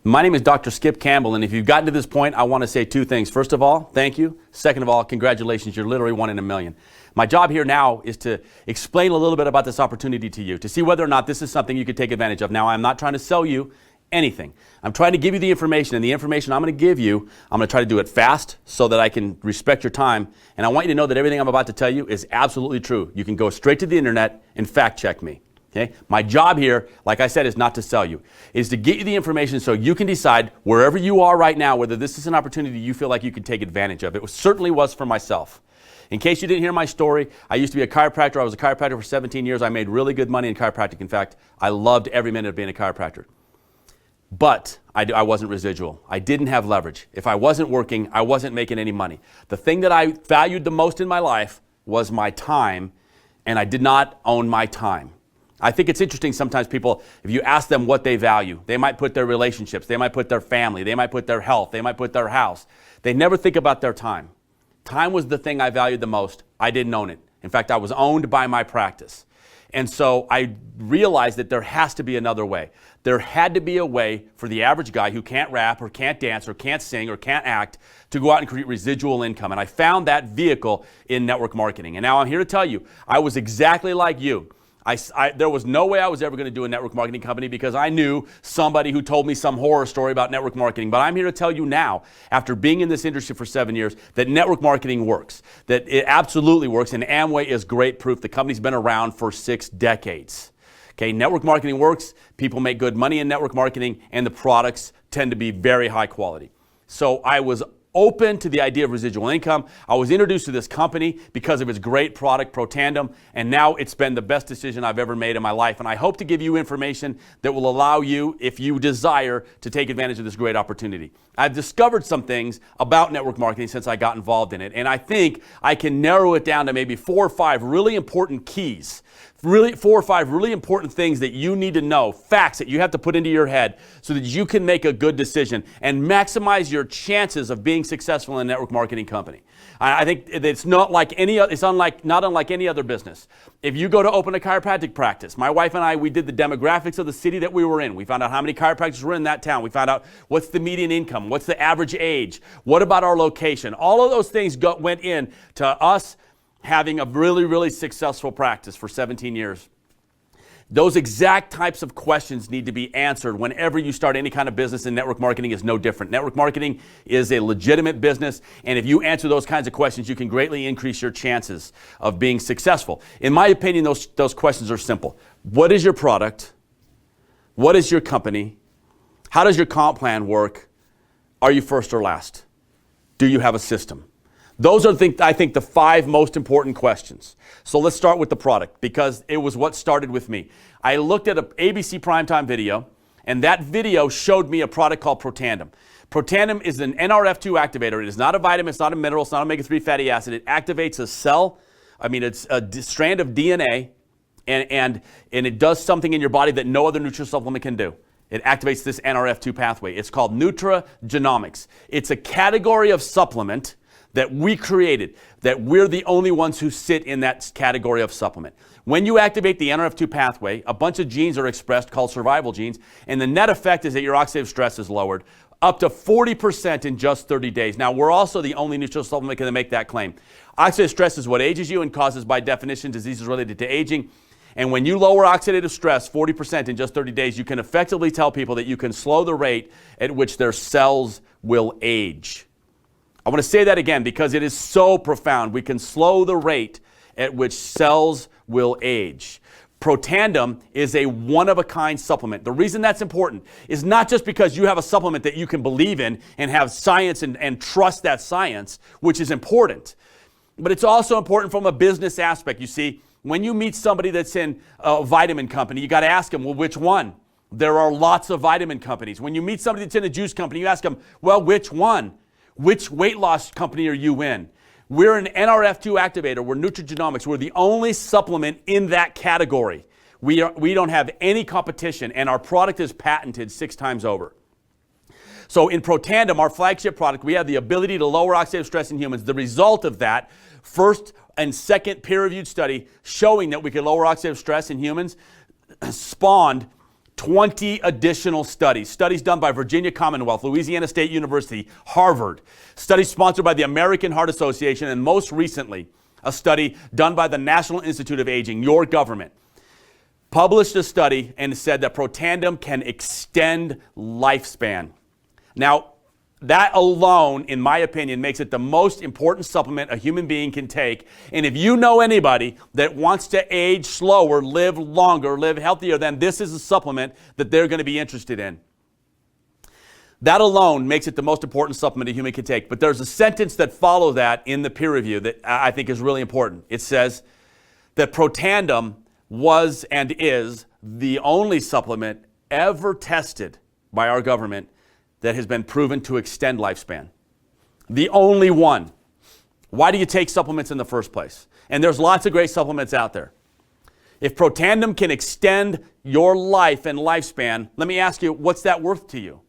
My name is Dr. Skip Campbell, and if you've gotten to this point, I want to say two things. First of all, thank you. Second of all, congratulations. You're literally one in a million. My job here now is to explain a little bit about this opportunity to you, to see whether or not this is something you could take advantage of. Now, I'm not trying to sell you anything. I'm trying to give you the information, and the information I'm going to give you, I'm going to try to do it fast so that I can respect your time. And I want you to know that everything I'm about to tell you is absolutely true. You can go straight to the internet and fact check me. Okay? My job here, like I said, is not to sell you. Is to get you the information so you can decide wherever you are right now whether this is an opportunity you feel like you can take advantage of. It certainly was for myself. In case you didn't hear my story, I used to be a chiropractor. I was a chiropractor for 17 years. I made really good money in chiropractic. In fact, I loved every minute of being a chiropractor. But I wasn't residual. I didn't have leverage. If I wasn't working, I wasn't making any money. The thing that I valued the most in my life was my time, and I did not own my time. I think it's interesting sometimes people, if you ask them what they value, they might put their relationships, they might put their family, they might put their health, they might put their house. They never think about their time. Time was the thing I valued the most. I didn't own it. In fact, I was owned by my practice. And so I realized that there has to be another way. There had to be a way for the average guy who can't rap or can't dance or can't sing or can't act to go out and create residual income. And I found that vehicle in network marketing. And now I'm here to tell you, I was exactly like you. There was no way I was ever going to do a network marketing company because I knew somebody who told me some horror story about network marketing. But I'm here to tell you now, after being in this industry for 7 years, that network marketing works, that it absolutely works, and Amway is great proof. The company's been around for 6 decades. Okay, network marketing works, people make good money in network marketing, and the products tend to be very high quality. So I was open to the idea of residual income. I was introduced to this company because of its great product, Protandem, and now it's been the best decision I've ever made in my life. And I hope to give you information that will allow you, if you desire, to take advantage of this great opportunity. I've discovered some things about network marketing since I got involved in it, and I think I can narrow it down to maybe 4 or 5 really important keys. 4 or 5 really important things that you need to know, facts that you have to put into your head so that you can make a good decision and maximize your chances of being successful in a network marketing company. I think it's not unlike any other business. If you go to open a chiropractic practice, my wife and I, we did the demographics of the city that we were in. We found out how many chiropractors were in that town. We found out what's the median income, what's the average age, what about our location. All of those things went in to us having a really, really successful practice for 17 years. Those exact types of questions need to be answered whenever you start any kind of business, and network marketing is no different. Network marketing is a legitimate business, and if you answer those kinds of questions, you can greatly increase your chances of being successful. In my opinion, those questions are simple. What is your product? What is your company? How does your comp plan work? Are you first or last? Do you have a system? Those are, I think, the 5 most important questions. So let's start with the product, because it was what started with me. I looked at an ABC primetime video, and that video showed me a product called Protandem. Protandem is an NRF2 activator. It is not a vitamin, it's not a mineral, it's not omega-3 fatty acid. It activates it's a strand of DNA, and it does something in your body that no other nutritional supplement can do. It activates this NRF2 pathway. It's called nutrigenomics. It's a category of supplement that we created, that we're the only ones who sit in that category of supplement. When you activate the NRF2 pathway, a bunch of genes are expressed called survival genes, and the net effect is that your oxidative stress is lowered up to 40% in just 30 days. Now, we're also the only nutritional supplement that can make that claim. Oxidative stress is what ages you and causes, by definition, diseases related to aging. And when you lower oxidative stress 40% in just 30 days, you can effectively tell people that you can slow the rate at which their cells will age. I want to say that again because it is so profound. We can slow the rate at which cells will age. Protandem is a one-of-a-kind supplement. The reason that's important is not just because you have a supplement that you can believe in and have science and trust that science, which is important, but it's also important from a business aspect. You see, when you meet somebody that's in a vitamin company, you got to ask them, well, which one? There are lots of vitamin companies. When you meet somebody that's in a juice company, you ask them, well, which one? Which weight loss company are you in? We're an NRF2 activator. We're nutrigenomics. We're the only supplement in that category. We don't have any competition, and our product is patented 6 times over. So in Protandem, our flagship product, we have the ability to lower oxidative stress in humans. The result of that, first and second peer-reviewed study showing that we could lower oxidative stress in humans, spawned 20 additional studies. Studies done by Virginia Commonwealth, Louisiana State University, Harvard. Studies sponsored by the American Heart Association, and most recently, a study done by the National Institute of Aging, your government, published a study and said that Protandim can extend lifespan. Now, that alone, in my opinion, makes it the most important supplement a human being can take. And if you know anybody that wants to age slower, live longer, live healthier, then this is a supplement that they're going to be interested in. That alone makes it the most important supplement a human can take. But there's a sentence that follows that in the peer review that I think is really important. It says that Protandim was and is the only supplement ever tested by our government that has been proven to extend lifespan. The only one. Why do you take supplements in the first place? And there's lots of great supplements out there. If Protandim can extend your life and lifespan, let me ask you, what's that worth to you?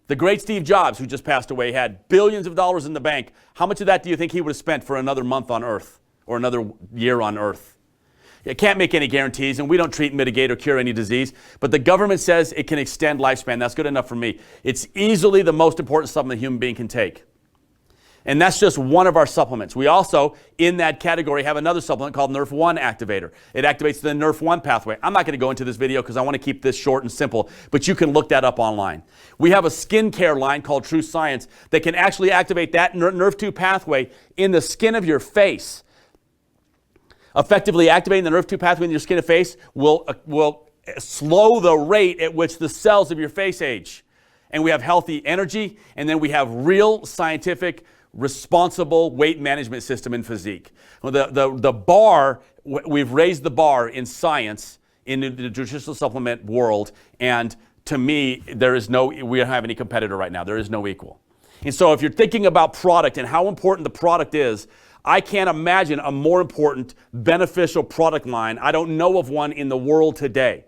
The great Steve Jobs, who just passed away, had billions of dollars in the bank. How much of that do you think he would have spent for another month on Earth or another year on Earth? It can't make any guarantees, and we don't treat, mitigate, or cure any disease, but the government says it can extend lifespan. That's good enough for me. It's easily the most important supplement a human being can take. And that's just one of our supplements. We also, in that category, have another supplement called NRF1 Activator. It activates the NRF1 pathway. I'm not going to go into this video because I want to keep this short and simple, but you can look that up online. We have a skincare line called True Science that can actually activate that NRF2 pathway in the skin of your face. Effectively activating the NRF2 pathway in your skin and face will slow the rate at which the cells of your face age. And we have healthy energy, and then we have real scientific, responsible weight management system in physique. The bar, we've raised the bar in science in the nutritional supplement world, and to me, we don't have any competitor right now. There is no equal. And so if you're thinking about product and how important the product is, I can't imagine a more important, beneficial product line. I don't know of one in the world today,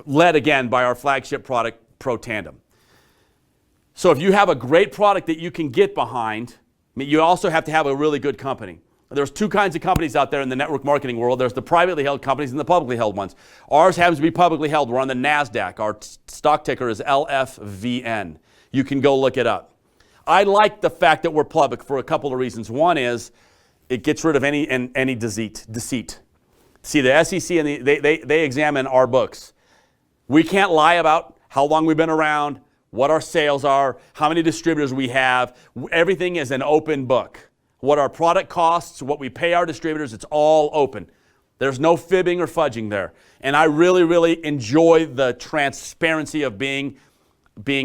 led again by our flagship product, Protandim. So if you have a great product that you can get behind, you also have to have a really good company. There's two kinds of companies out there in the network marketing world. There's the privately held companies and the publicly held ones. Ours happens to be publicly held. We're on the NASDAQ. Our stock ticker is LFVN. You can go look it up. I like the fact that we're public for a couple of reasons. One is it gets rid of any deceit. See, the SEC and they examine our books. We can't lie about how long we've been around, what our sales are, how many distributors we have. Everything is an open book. What our product costs, what we pay our distributors, it's all open. There's no fibbing or fudging there. And I really, really enjoy the transparency of being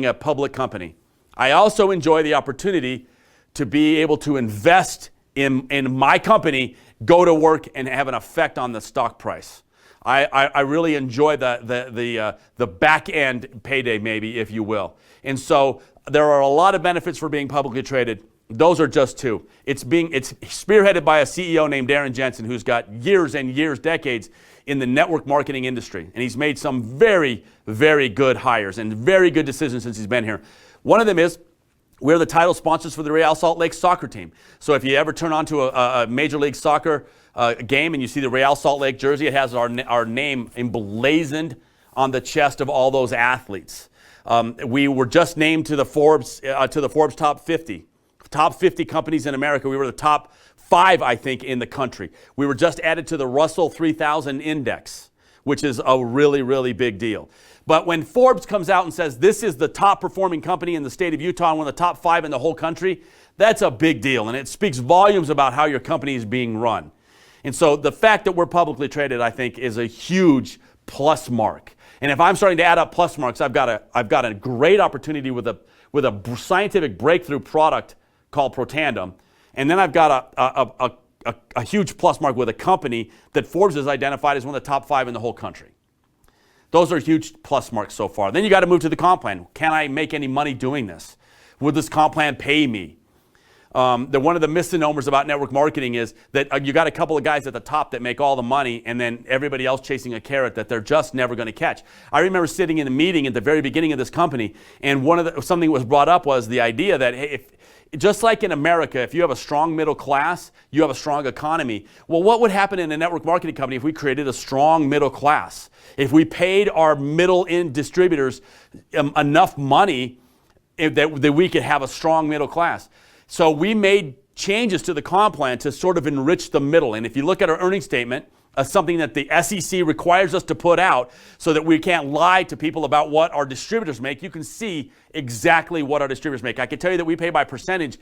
a public company. I also enjoy the opportunity to be able to invest in my company, go to work, and have an effect on the stock price. I really enjoy the back end payday, maybe, if you will. And so there are a lot of benefits for being publicly traded. Those are just two. It's spearheaded by a CEO named Darren Jensen, who's got years and years, decades in the network marketing industry. And he's made some very, very good hires and very good decisions since he's been here. One of them is we're the title sponsors for the Real Salt Lake soccer team. So if you ever turn on to a Major League Soccer game and you see the Real Salt Lake jersey, it has our name emblazoned on the chest of all those athletes. We were just named to the Forbes top 50. Top 50 companies in America. We were the top 5, I think, in the country. We were just added to the Russell 3000 index, which is a really, really big deal. But when Forbes comes out and says this is the top performing company in the state of Utah and one of the top 5 in the whole country, that's a big deal. And it speaks volumes about how your company is being run. And so the fact that we're publicly traded, I think, is a huge plus mark. And if I'm starting to add up plus marks, I've got a great opportunity with a scientific breakthrough product called Protandim. And then I've got a huge plus mark with a company that Forbes has identified as one of the top 5 in the whole country. Those are huge plus marks so far. Then you got to move to the comp plan. Can I make any money doing this? Would this comp plan pay me? one of the misnomers about network marketing is that you got a couple of guys at the top that make all the money and then everybody else chasing a carrot that they're just never going to catch. I remember sitting in a meeting at the very beginning of this company, and something that was brought up was the idea that, hey, just like in America, if you have a strong middle class, you have a strong economy. Well, what would happen in a network marketing company if we created a strong middle class? If we paid our middle-end distributors enough money that we could have a strong middle class? So we made changes to the comp plan to sort of enrich the middle. And if you look at our earnings statement, something that the SEC requires us to put out so that we can't lie to people about what our distributors make, you can see exactly what our distributors make. I can tell you that we pay by percentage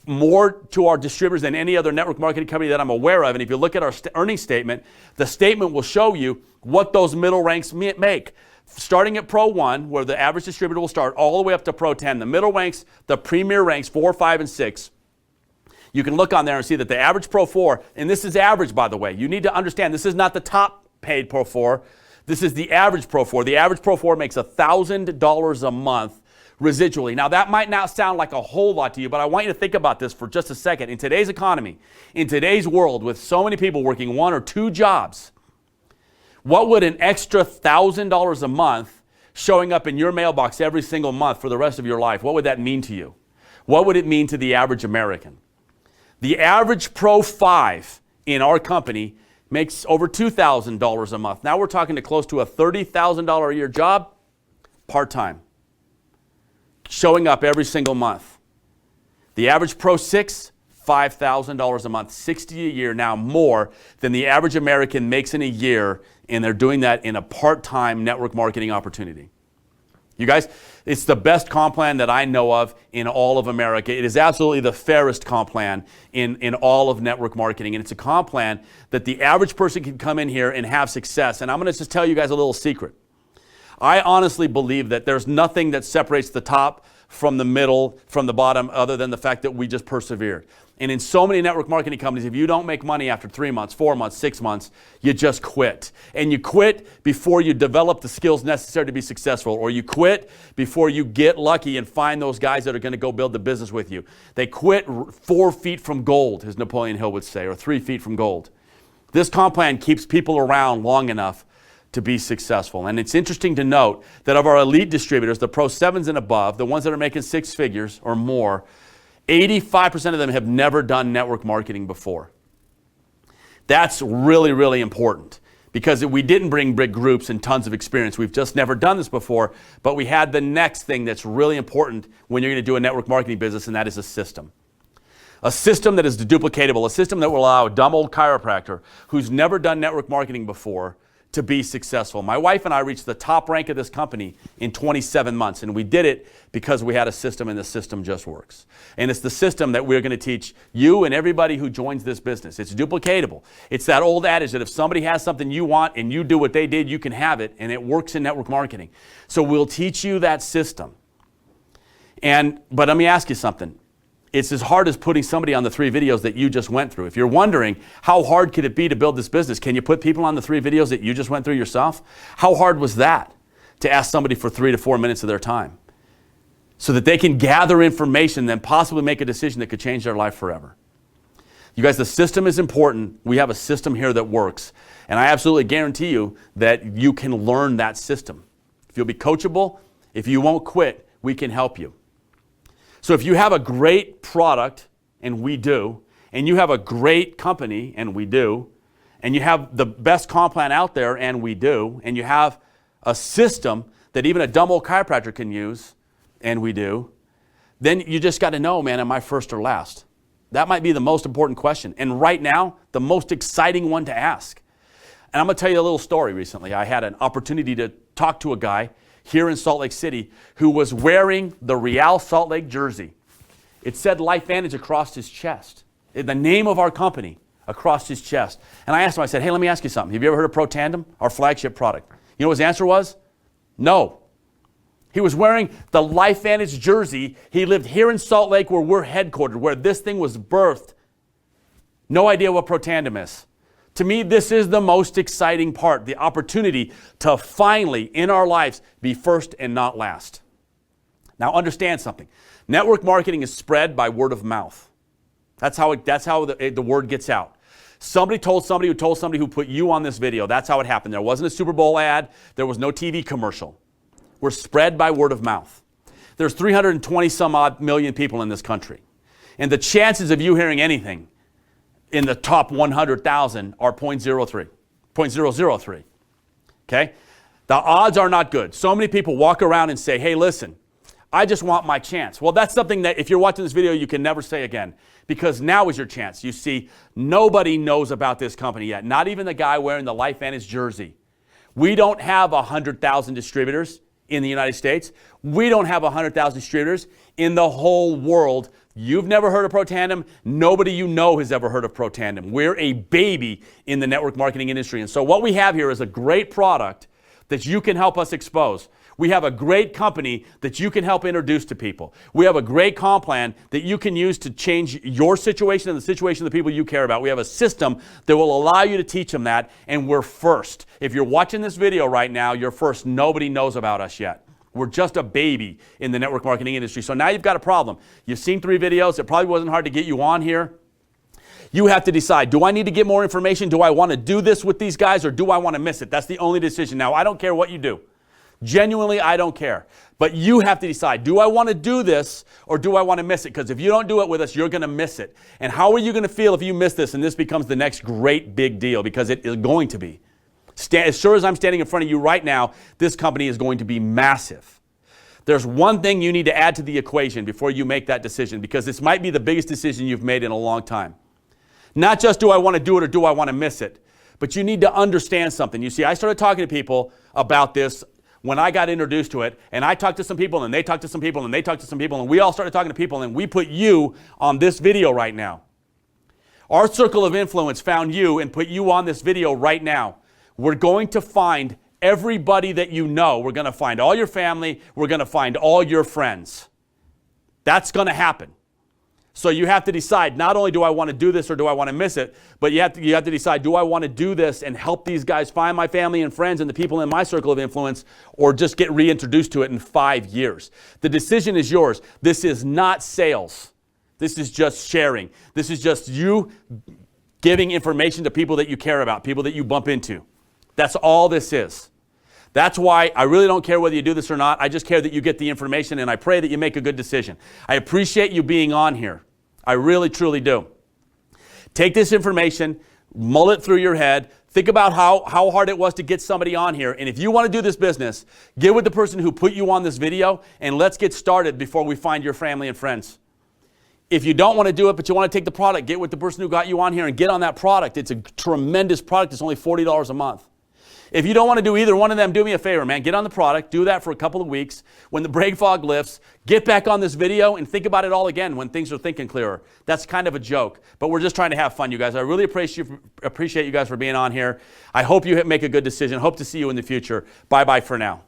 more to our distributors than any other network marketing company that I'm aware of. And if you look at our earnings statement, the statement will show you what those middle ranks make. Starting at Pro 1, where the average distributor will start, all the way up to Pro 10. The middle ranks, the premier ranks, 4, 5, and 6. You can look on there and see that the average Pro 4, and this is average, by the way. You need to understand, this is not the top paid Pro 4. This is the average Pro 4. The average Pro 4 makes $1,000 a month residually. Now, that might not sound like a whole lot to you, but I want you to think about this for just a second. In today's economy, in today's world, with so many people working 1 or 2 jobs, what would an extra $1,000 a month showing up in your mailbox every single month for the rest of your life, what would that mean to you? What would it mean to the average American? The average Pro 5 in our company makes over $2,000 a month. Now we're talking to close to a $30,000 a year job, part-time, showing up every single month. The average Pro 6, $5,000 a month, $60 a year, now more than the average American makes in a year, and they're doing that in a part-time network marketing opportunity. You guys, it's the best comp plan that I know of in all of America. It is absolutely the fairest comp plan in all of network marketing, and it's a comp plan that the average person can come in here and have success. And I'm going to just tell you guys a little secret. I honestly believe that there's nothing that separates the top from the middle, from the bottom, other than the fact that we just persevered. And in so many network marketing companies, if you don't make money after 3 months, 4 months, 6 months, you just quit. And you quit before you develop the skills necessary to be successful, or you quit before you get lucky and find those guys that are going to go build the business with you. They quit 4 feet from gold, as Napoleon Hill would say, or 3 feet from gold. This comp plan keeps people around long enough to be successful. And it's interesting to note that of our elite distributors, the Pro 7s and above, the ones that are making 6 figures or more, 85% of them have never done network marketing before. That's really, really important, because we didn't bring big groups and tons of experience. We've just never done this before, but we had the next thing that's really important when you're going to do a network marketing business, and that is a system. A system that is duplicatable, a system that will allow a dumb old chiropractor who's never done network marketing before to be successful. My wife and I reached the top rank of this company in 27 months, and we did it because we had a system, and the system just works. And it's the system that we're going to teach you and everybody who joins this business. It's duplicatable. It's that old adage that if somebody has something you want and you do what they did, you can have it, and it works in network marketing. So we'll teach you that system. But let me ask you something. It's as hard as putting somebody on the 3 videos that you just went through. If you're wondering how hard could it be to build this business, can you put people on the 3 videos that you just went through yourself? How hard was that to ask somebody for 3 to 4 minutes of their time so that they can gather information, then possibly make a decision that could change their life forever? You guys, the system is important. We have a system here that works. And I absolutely guarantee you that you can learn that system. If you'll be coachable, if you won't quit, we can help you. So if you have a great product, and we do, and you have a great company, and we do, and you have the best comp plan out there, and we do, and you have a system that even a dumb old chiropractor can use, and we do, then you just got to know, man, am I first or last? That might be the most important question. And right now, the most exciting one to ask. And I'm going to tell you a little story recently. I had an opportunity to talk to a guy here in Salt Lake City who was wearing the Real Salt Lake jersey. It said LifeVantage across his chest, the name of our company across his chest. And I asked him, I said, hey, let me ask you something. Have you ever heard of Pro Tandem, our flagship product? You know what his answer was? No. He was wearing the LifeVantage jersey. He lived here in Salt Lake where we're headquartered, where this thing was birthed. No idea what Pro Tandem is. To me, this is the most exciting part, the opportunity to finally, in our lives, be first and not last. Now, understand something. Network marketing is spread by word of mouth. That's how the word gets out. Somebody told somebody who told somebody who put you on this video. That's how it happened. There wasn't a Super Bowl ad. There was no TV commercial. We're spread by word of mouth. There's 320 some odd million people in this country. And the chances of you hearing anything in the top 100,000 are 0.003. Okay? The odds are not good. So many people walk around and say, hey, listen, I just want my chance. Well, that's something that if you're watching this video, you can never say again, because now is your chance. You see, nobody knows about this company yet, not even the guy wearing the LifeVantage jersey. We don't have 100,000 distributors in the United States. We don't have 100,000 distributors in the whole world. You've never heard of Pro Tandem. Nobody you know has ever heard of Pro Tandem. We're a baby in the network marketing industry. And so what we have here is a great product that you can help us expose. We have a great company that you can help introduce to people. We have a great comp plan that you can use to change your situation and the situation of the people you care about. We have a system that will allow you to teach them that, and we're first. If you're watching this video right now, you're first. Nobody knows about us yet. We're just a baby in the network marketing industry. So now you've got a problem. You've seen 3 videos. It probably wasn't hard to get you on here. You have to decide, do I need to get more information? Do I want to do this with these guys, or do I want to miss it? That's the only decision. Now, I don't care what you do. Genuinely, I don't care. But you have to decide, do I want to do this or do I want to miss it? Because if you don't do it with us, you're going to miss it. And how are you going to feel if you miss this and this becomes the next great big deal? Because it is going to be. As sure as I'm standing in front of you right now, this company is going to be massive. There's one thing you need to add to the equation before you make that decision, because this might be the biggest decision you've made in a long time. Not just do I want to do it or do I want to miss it, but you need to understand something. You see, I started talking to people about this when I got introduced to it, and I talked to some people, and they talked to some people, and they talked to some people, and we all started talking to people, and we put you on this video right now. Our circle of influence found you and put you on this video right now. We're going to find everybody that you know. We're going to find all your family. We're going to find all your friends. That's going to happen. So you have to decide, not only do I want to do this or do I want to miss it, but you have to decide, do I want to do this and help these guys find my family and friends and the people in my circle of influence, or just get reintroduced to it in 5 years? The decision is yours. This is not sales. This is just sharing. This is just you giving information to people that you care about, people that you bump into. That's all this is. That's why I really don't care whether you do this or not. I just care that you get the information, and I pray that you make a good decision. I appreciate you being on here. I really, truly do. Take this information, mull it through your head, think about how hard it was to get somebody on here, and if you want to do this business, get with the person who put you on this video, and let's get started before we find your family and friends. If you don't want to do it, but you want to take the product, get with the person who got you on here and get on that product. It's a tremendous product. It's only $40 a month. If you don't want to do either one of them, do me a favor, man. Get on the product. Do that for a couple of weeks. When the brain fog lifts, get back on this video and think about it all again when things are thinking clearer. That's kind of a joke, but we're just trying to have fun, you guys. I really appreciate you guys for being on here. I hope you make a good decision. Hope to see you in the future. Bye-bye for now.